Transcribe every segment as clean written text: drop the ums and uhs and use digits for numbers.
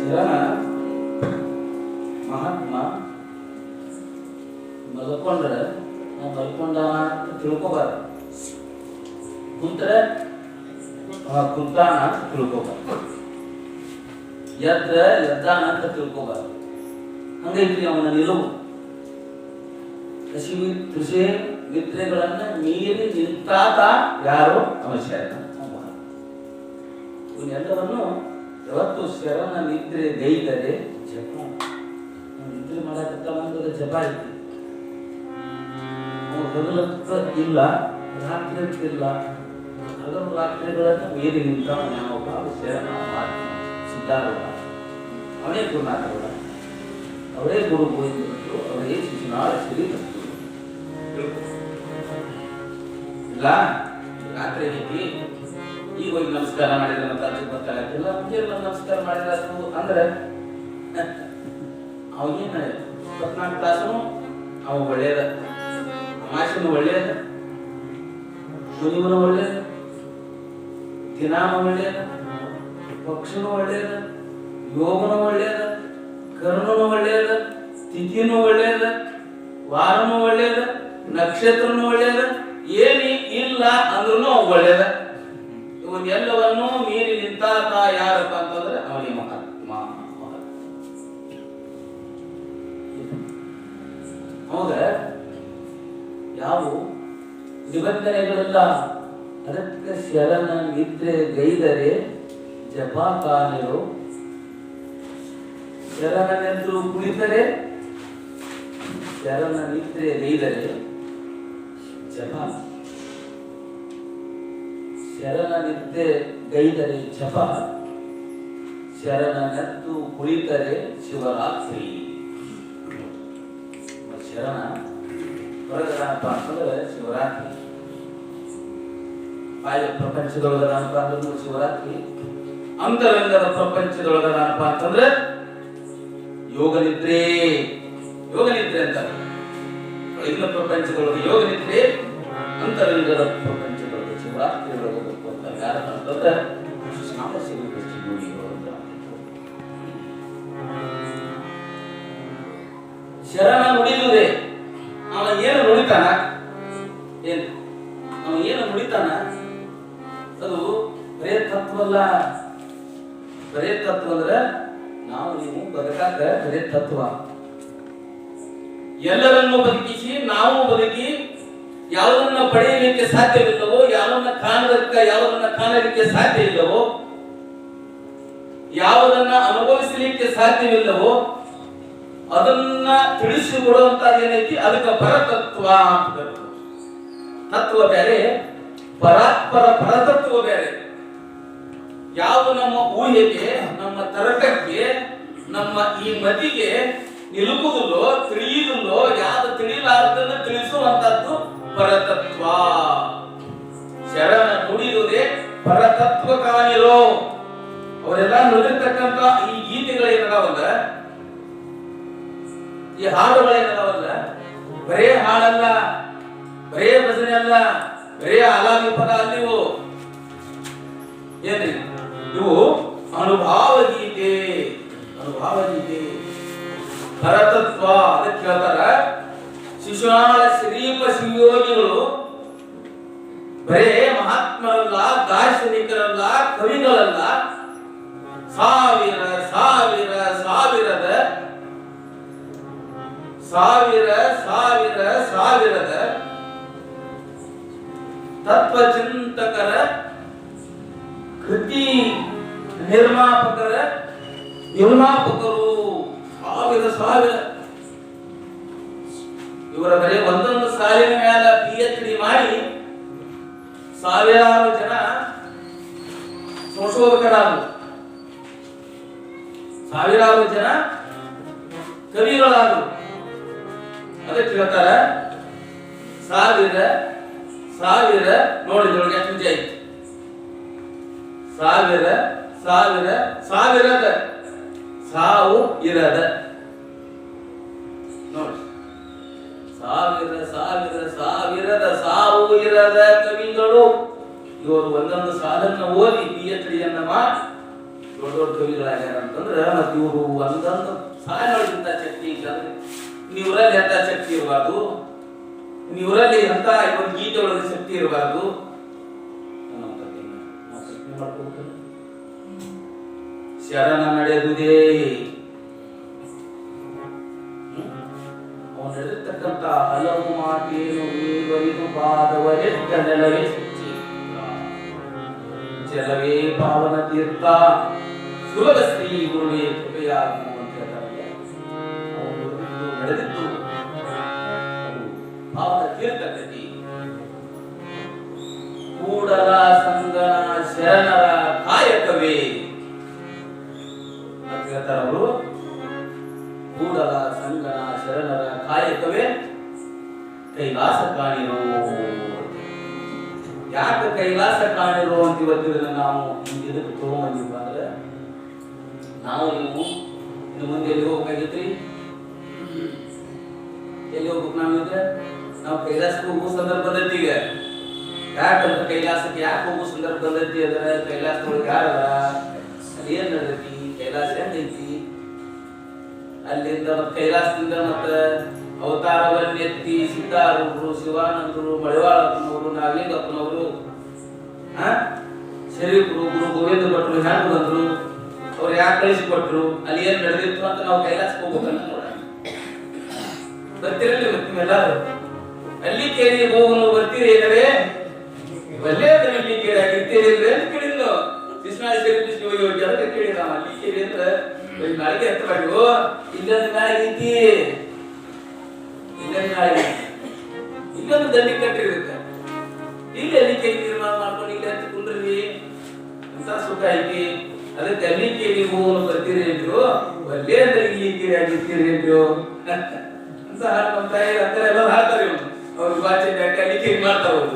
ಶರಣ ಮಹಾತ್ಮ ಮಲ್ಕೊಂಡ್ರೆ ನಾವು ಮಲ್ಕೊಂಡ ಅಂತ ತಿಳ್ಕೊಬಾರ್ದು, ಕುಂತ್ರೆ ಕುಂತಾನ ಅಂತ ತಿಳ್ಕೊಬಾರ್ದು, ಎದ್ದಾನ ಅಂತ ತಿಳ್ಕೊಬಾರ್ದು. ಹಂಗೈತ್ರಿ ಅವನ ನಿಲುವು. ಕೃಷಿ ನಿದ್ರೆಗಳನ್ನ ಮೀರಿ ನಿಂತಾತ ಯಾರು ಅವನ ಶರಣ. ಇವನ್ನೆಲ್ಲವನ್ನು ಯಾವತ್ತು ಶರಣ ನಿದ್ರೆ ಗೈದರೆ ಜಪ. ನಿದ್ರೆ ಮಾಡಕತ್ತ ಜಪ ಐತಿ. ಹಗಲತ್ತ ಇಲ್ಲ, ರಾತ್ರಿ ಇಲ್ಲ, ಹಗಲು ರಾತ್ರಿಗಳನ್ನು ಮೀರಿ ನಿಂತ ನಾವೊಬ್ಬ ಶರಣ ಮಹಾತ್ಮ ಸಿದ್ಧಾರೂಢ. ಅವನೇ ಗುರುನಾಥಗೌಡ, ಅವರೇ ಗುರು ಗೋವಿಂದರು, ಅವರೇ ಶಿಶುನಾಳ ಶ್ರೀಧರ್ ಇಲ್ಲ. ರಾತ್ರಿ ಐತಿ, ಈಗ ಹೋಗಿ ನಮಸ್ಕಾರ ಮಾಡಿದ್ರೆ ಗೊತ್ತಾಗತ್ತಿಲ್ಲ, ಮುಂಜಾನೆ ನಮಸ್ಕಾರ ಮಾಡಿದ್ರು ಅಂದ್ರೆ ಅವನೇನ 24 ತಾಸು ಅವ ಒಳ್ಳೇದ, ಅಮಾಶನು ಒಳ್ಳೇದ, ಶನಿವನು ಒಳ್ಳೇದ, ದಿನಾಮ ಒಳ್ಳೇದ, ಪಕ್ಷನು ಒಳ್ಳೇದ, ಯೋಗನು ಒಳ್ಳೇದ, ಕರ್ಣನು ಒಳ್ಳೇದ, ತಿಥಿನೂ ಒಳ್ಳೇದ, ವಾರನೂ ಒಳ್ಳೇದ, ನಕ್ಷತ್ರನೂ ಒಳ್ಳೇದ, ಏನಿ ಇಲ್ಲ ಅಂದ್ರೂ ಒಳ್ಳೇದ. ಇವನ್ನೆಲ್ಲವನ್ನು ಮೀರಿ ನಿಂತಾತ ಯಾರಪ್ಪ ಅಂತಂದ್ರೆ ಅವನಿಗೆ ಮಹಾತ್ಮ. ಅವಾಗ ಯಾವ ನಿಬಂಧನೆಗಳೆಲ್ಲ, ಅದಕ್ಕೆ ಶರಣ ನಿದ್ರೆ ಗೈದರೆ ಜಪ ಕಾಣಿರು, ಶರಣನೆಂದು ಕುಳಿತರೆ, ಶರಣ ನಿದ್ರೆ ಗೈದರೆ ಜಪ, ಶರಣ ನಿದ್ದೆ ಗೈದರೆ ಜಪ, ಶರಣನೆದ್ದು ಕುಳಿತರೆ ಶಿವರಾತ್ರಿ. ಶರಣ ಹೊರಗಡನಪ್ಪ ಅಂತಂದ್ರೆ ಶಿವರಾತ್ರಿ, ಬಾಹ್ಯ ಪ್ರಪಂಚದೊಳಗಡನಪ್ಪ ಅಂತಂದ್ರೆ ಶಿವರಾತ್ರಿ, ಅಂತರಂಗದ ಪ್ರಪಂಚದೊಳಗಡನಪ್ಪ ಅಂತಂದ್ರೆ ಯೋಗ ನಿದ್ರೆ. ಯೋಗ ನಿದ್ರೆ ಅಂತ ಒಳಗಿನ ಪ್ರಪಂಚದೊಳಗೆ ಯೋಗ ನಿದ್ರೆ, ಅಂತರಂಗದ ಪ್ರಪಂಚದೊಳಗೆ ಶಿವರಾತ್ರಿ ಒಳಗೋಗಬೇಕು ಅಂತ ಯಾರ ಅಂತಂದ್ರೆ ಶರಣ ನುಡಿದುದೇ. ಅವ ಏನು ನುಡಿತಾನ, ಅವ ಏನು ನುಡಿತಾನ ಅದು ಬರೇ ತತ್ವ ಅಲ್ಲ. ಬರೇ ತತ್ವ ಅಂದ್ರೆ ನಾವು ನೀವು ಬದುಕಾಕ ಬರೇ ತತ್ವ. ಎಲ್ಲರನ್ನು ಬದುಕಿಸಿ ನಾವು ಬದುಕಿ ಯಾವುದನ್ನ ಪಡೆಯಲಿಕ್ಕೆ ಸಾಧ್ಯವಿಲ್ಲವೋ, ಯಾವುದನ್ನ ಕಾಣಲಿಕ್ಕೆ ಸಾಧ್ಯ ಇಲ್ಲವೋ, ಯಾವುದನ್ನ ಅನುಭವಿಸಲಿಕ್ಕೆ ಸಾಧ್ಯವಿಲ್ಲವೋ ಅದನ್ನ ತಿಳಿಸಿಕೊಡುವಂತ ಏನೈತಿ ಅದಕ್ಕೆ ಪರತತ್ವ ಅಂತ. ತತ್ವ ಬೇರೆ, ಪರತತ್ವ ಬೇರೆ. ಯಾವ ನಮ್ಮ ಊಹೆಗೆ, ನಮ್ಮ ತರ್ಕಕ್ಕೆ, ನಮ್ಮ ಈ ಮತಿಗೆ ನಿಲುಕುವುದಿಲ್ಲೋ, ತಿಳಿಯುವುದಿಲ್ಲೋ, ಯಾವುದು ತಿಳಿಲಾರದನ್ನು ತಿಳಿಸುವಂತದ್ದು ಪರತತ್ವ. ಶರಣ ನುಡಿಯುವುದೇ ಪರತತ್ವ ಕಾಣಿರೋ. ಅವರೆಲ್ಲ ನುಡಿರ್ತಕ್ಕಂಥ ಈ ಗೀತೆಗಳೇನದಾವಲ್ಲ, ಈ ಹಾಡುಗಳೇನದಾವಲ್ಲ, ಬರೇ ಹಾಡಲ್ಲ, ಬರೇ ಭಜನೆ ಅಲ್ಲ, ಬರೇ ಆಲಾಪಿ ಪದ ಅಲ್ಲಿವು. ಏನ್ರಿ ಇವು? ಅನುಭಾವ ಗೀತೆ. ಅನುಭಾವ ಗೀತೆ ಪರತತ್ವ. ಅದಕ್ಕೆ ಹೇಳ್ತಾರ ಶಿಶುನಾಳ ಶ್ರೀಪ ಶಿವಯೋಗಿಗಳು ಬರೇ ಮಹಾತ್ಮರಲ್ಲ, ದಾರ್ಶನಿಕರಲ್ಲ, ಕವಿಗಳಲ್ಲ, ಸಾವಿರ ಸಾವಿರ ಸಾವಿರದ ಸಾವಿರ ಸಾವಿರ ಸಾವಿರದ ತತ್ವಚಿಂತಕರ, ಕೃತಿ ನಿರ್ಮಾಪಕರ, ನಿರ್ಮಾಪಕರು ಸಾವಿರ ಸಾವಿರ. ಇವರ ಬರೀ ಒಂದೊಂದು ಸಾಲಿನ ಮೇಲೆ PhD ಮಾಡಿ ಸಾವಿರಾರು ಜನ ಸಂಶೋಧಕರಾದರು, ಸಾವಿರಾರು ಜನ ಕವಿಗಳಾದರು. ಅದಕ್ಕೆ ಹೇಳ್ತಾರ ಸಾವಿರ ಸಾವಿರ. ನೋಡಿದ್ರೊಳಗೆ ಎಷ್ಟು ವಿಜಯ ಐತಿ. ಸಾವಿರ ಸಾವಿರ ಸಾವಿರದ ಸಾವು ಇರದ. ನೋಡಿ, ಸಾವಿರ ಸಾವಿರ ಸಾವಿರದ ಸಾವು ಇರದ ಕವಿಗಳು. ಇವರು ಒಂದೊಂದು ಸಾಲನ್ನು ಓದಿ PhD ಮಾಡಿ ದೊಡ್ಡ ದೊಡ್ಡ ಕವಿಗಳಾಗ್ಯಾರ ಅಂತಂದ್ರೆ ಮತ್ತೆ ಇವರು ಒಂದೊಂದು ಸಾಲಿನೊಳಗಿಂತ ಶಕ್ತಿ ಇಲ್ಲ ಅಂದ್ರೆ ನೀವರಲ್ಲಿ ಎಂತ ಶಕ್ತಿ ಇರಬಾರ್ದು, ನೀವರಲ್ಲಿ ಎಂತ ಇವತ್ತು ಗೀತೆ ಒಳಗೆ ಶಕ್ತಿ ಇರಬಾರ್ದು. ಶರಣ ನಡೆದುದೇ ಅವನು ನಡೆದಿರ್ತಕ್ಕಂಥ ಹಲವು ಮಾತೇನು ವರಿದು ಪಾದವರೆಟ್ಟ ನೆಲವೇ ಜಲವೇ ಪಾವನ ತೀರ್ಥ ಸುಲಭ ಶ್ರೀ ಗುರುವೇ ಕೃಪೆಯಾಗು ಅಂತ ಹೇಳ್ತಾರೆ. ಅವನು ನಡೆದಿದ್ದು ಪಾವನ ತೀರ್ಥ ಗತಿ. ಕೂಡಲ ಸಂಗನ ಶರಣರ ಕಾಯಕವೇ ಅಂತ ಹೇಳ್ತಾರೆ ಅವರು. ಕೂಡಲ ಸಂಗನ ಶರಣರ ಕಾಯಕವೇ ಕೈಲಾಸ ಕಾಣಿರೋ. ಯಾಕೆ ಕೈಲಾಸ ಕಾಣಿರೋ ಅಂತ ಇವತ್ತಿದ್ರೆ ನಾವು ಇದಕ್ಕೆ ತಗೊಂಬಂದಿಪ್ಪ ಅಂದ್ರೆ ನಾವು ನೀವು ಇನ್ನು ಮುಂದೆ ಎಲ್ಲಿ ಹೋಗ್ಬೇಕಾಗಿತ್ರಿ? ಎಲ್ಲಿ ಹೋಗ್ಬೇಕು? ನಾವಿದ್ರೆ ನಾವು ಕೈಲಾಸಕ್ಕೆ ಹೋಗುವ ಸಂದರ್ಭ ಬಂದೈತಿ. ಈಗ ಯಾಕಂದ್ರೆ ಕೈಲಾಸಕ್ಕೆ ಯಾಕೆ ಹೋಗುವ ಸಂದರ್ಭ ಬಂದೈತಿ ಅಂದ್ರೆ ಕೈಲಾಸದೊಳಗೆ ಯಾರಲ್ಲ, ಅಲ್ಲಿ ಏನ್ ನಡೆದೈತಿ, ಕೈಲಾಸ ಹೆಂಗೈತಿ, ಅಲ್ಲಿಂದ ಮತ್ತೆ ಕೈಲಾಸದಿಂದ ಮತ್ತೆ ಅವತಾರವನ್ನೆತ್ತಿ ಸಿದ್ಧಾರೂಢರು, ಶಿವಾನಂದರು, ಮಳೆವಾಳಪ್ಪನವರು, ನಾಗಲಿಂಗಪ್ಪನವರು, ಶರೀಫರು, ಗುರು ಗೋವಿಂದ ಭಟ್ರು ಹ್ಯಾಂಗ ಬಂದ್ರು, ಅವ್ರು ಯಾಕೆ ಕಳಿಸಿಕೊಟ್ರು, ಅಲ್ಲಿ ಏನ್ ನಡೆದಿತ್ತು ಅಂತ ನಾವು ಕೈಲಾಸಕ್ಕೆ ಹೋಗ್ಬೇಕಂತ ನೋಡ ಬರ್ತಿರಲಿ. ಮತ್ತೆ ನೀವೆಲ್ಲರೂ ಅಲ್ಲಿ ಕೇಳಿ ಹೋಗಲು ಬರ್ತೀರಿ ಏನಾರೇ ಒಳ್ಳೆ ಅಲ್ಲಿ ಕೇಳಿ ಆಗಿರ್ತೀರಿ ಅಂದ್ರೆ ಅಂತ ಕೇಳಿದ್ನು. ಕೃಷ್ಣಾಳಿ ಶರೀಫ್ ಹೋಗಿ ಅದಕ್ಕೆ ಕೇಳಿ ನಾವು ಅಲ್ಲಿ ಕೇಳಿ ಅಂದ್ರೆ ನಾಳೆಗೆ ಎತ್ತ ಮಾಡಿವು. ಇಲ್ಲೊಂದು ನಾಳೆ ಐತಿ, ಇಲ್ಲೊಂದು ನಾಳೆ ಇಲ್ಲೊಂದು ದಂಡಿ ಕಟ್ಟಿರುತ್ತೆ. ಇಲ್ಲಿ ಅಲ್ಲಿಕೆ ನಿರ್ಮಾಣ ಮಾಡ್ಕೊಂಡು ಇಲ್ಲಿ ಅಂತ ಕುಂಡ್ರಿ ಅಂತ ಸುಖ ಐತಿ. ಅದಕ್ಕೆ ಅಲ್ಲಿಕೆ ನೀವು ಬರ್ತೀರಿ ಅಂದ್ರು, ಒಳ್ಳೆ ಅಂದ್ರೆ ಇಲ್ಲಿ ಕೇಳಿ ಆಗಿರ್ತೀರಿ ಅಂದ್ರು ಅಂತ ನಮ್ಮ ತಾಯಿ ಅಂತ ಎಲ್ಲ ಹಾಡ್ತಾರೆ. ಅವ್ರು ಭಾಷೆ ಅಲ್ಲಿಕೆ ಮಾಡ್ತಾರೆ. ಅವರು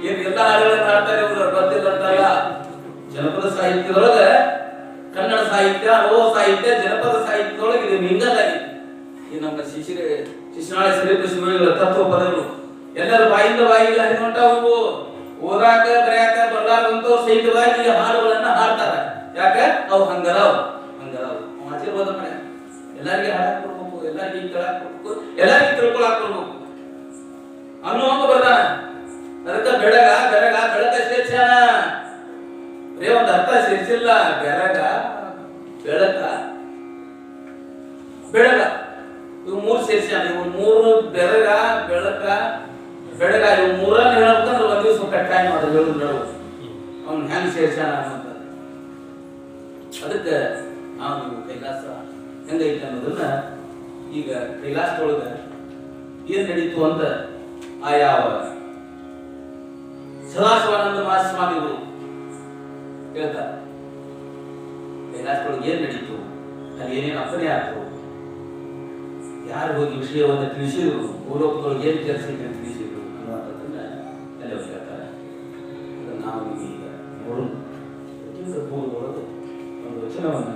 ಏನ್ ಎಲ್ಲ ಹಾಡುಗಳನ್ನ ಹಾಡ್ತಾರೆ. ಅವರು ಗೊತ್ತಿಲ್ಲ ಅಂತಲ್ಲ. ಜನಪದ ಸಾಹಿತ್ಯದೊಳಗ ಕನ್ನಡ ಸಾಹಿತ್ಯ, ಲೋಹ ಸಾಹಿತ್ಯ, ಜನಪದ ಸಾಹಿತ್ಯದೊಳಗೆ ಇದು ಮಿಂಗಲಾಗಿದೆ. ಈ ನಮ್ಮ ಶಿಶುನಾಳ ಶರೀಫ ಶಿವಗಳ ತತ್ವ ಪದಗಳು ಎಲ್ಲರೂ ಬಾಯಿಂದ ಬಾಯಿಗೆ ಹರಿದುಂಟಾವು. ಓದಾಕ ಬರೆಯಾಕ ಬರಲಾರಂತವ್ರು ಸಹಿತವಾಗಿ ಹಾಡುಗಳನ್ನ ಹಾಡ್ತಾರ. ಯಾಕ ಅವು ಹಂಗದಾವ್ ಆಶೀರ್ವಾದ ಮಾಡ ಎಲ್ಲಾರಿಗೆ ಹಾಡಕ್ ಕೊಡ್ಬೇಕು, ಎಲ್ಲಾರಿಗೆ ಕೇಳಾಕ್ ಕೊಡ್ಬೇಕು, ಎಲ್ಲಾರಿಗೆ ತಿಳ್ಕೊಳಕ್ ಕೊಡ್ಬೇಕು ಅನ್ನುವಂಗ ಬರ್ತಾನ. ಅದಕ್ಕ ಬೆಳಗ ಬೆಳಗ ಬೆಳಕ ಸೇರ್ಸ್ಯಾನ. ಬರೇ ಒಂದು ಅರ್ಥ ಸೇರಿಸಿಲ್ಲ. ಬೆಳಗ ಬೆಳಕ ಬೆಳಗ ಇವು ಮೂರು ಸೇರ್ಸ್ಯಾನ. ಇವು ಮೂರು ಬೆಳಗ ಬೆಳಕ ಬೆಳಗ ಇವು ಮೂರನ್ನ ಹೇಳ್ಬೇಕಂದ್ರೆ ಒಂದ್ ದಿವಸ ಕಟ್ಟಾಯ ಮಾಡೋದು ಹೇಳುದು ನಡುವ ಅವ್ನು ಹೆಂಗ್ ಸೇರ್ಸ್ಯಾನ ಅನ್ನೋದು. ಅದಕ್ಕೆ ನಾವು ನೀವು ಕೈಲಾಸ ಹೆಂಗೈತೆ ಅನ್ನೋದನ್ನ ಈಗ ಕೈಲಾಸದೊಳಗ ಏನ್ ನಡೀತು ಅಂತ ಆಯಾವ ಸದಾಶಿವಾನಂದ ಮಹಾಸ್ವಾಮಿಗಳು ಹೇಳ್ತಾರೆ. ಕೈಲಾಸದೊಳಗೆ ಏನ್ ನಡೀತು, ಅಲ್ಲಿ ಏನೇನು ಅಪ್ಪನೆ ಆಯ್ತು, ಯಾರು ಹೋಗಿ ವಿಷಯವನ್ನು ತಿಳಿಸಿದ್ರು, ಭೂಲೋಕದೊಳಗೆ ಏನು ಕೆಲಸ ಇದೆ ಅಂತ ತಿಳಿಸಿದ್ರು ಅನ್ನುವಂಥದ್ದನ್ನ ಎಲ್ಲ ಹೇಳ್ತಾರೆ. ನಾವು ಈಗ ನೋಡೋಣ. ಪೂರ್ವದೊಳಗೆ ಒಂದು ವಚನವನ್ನು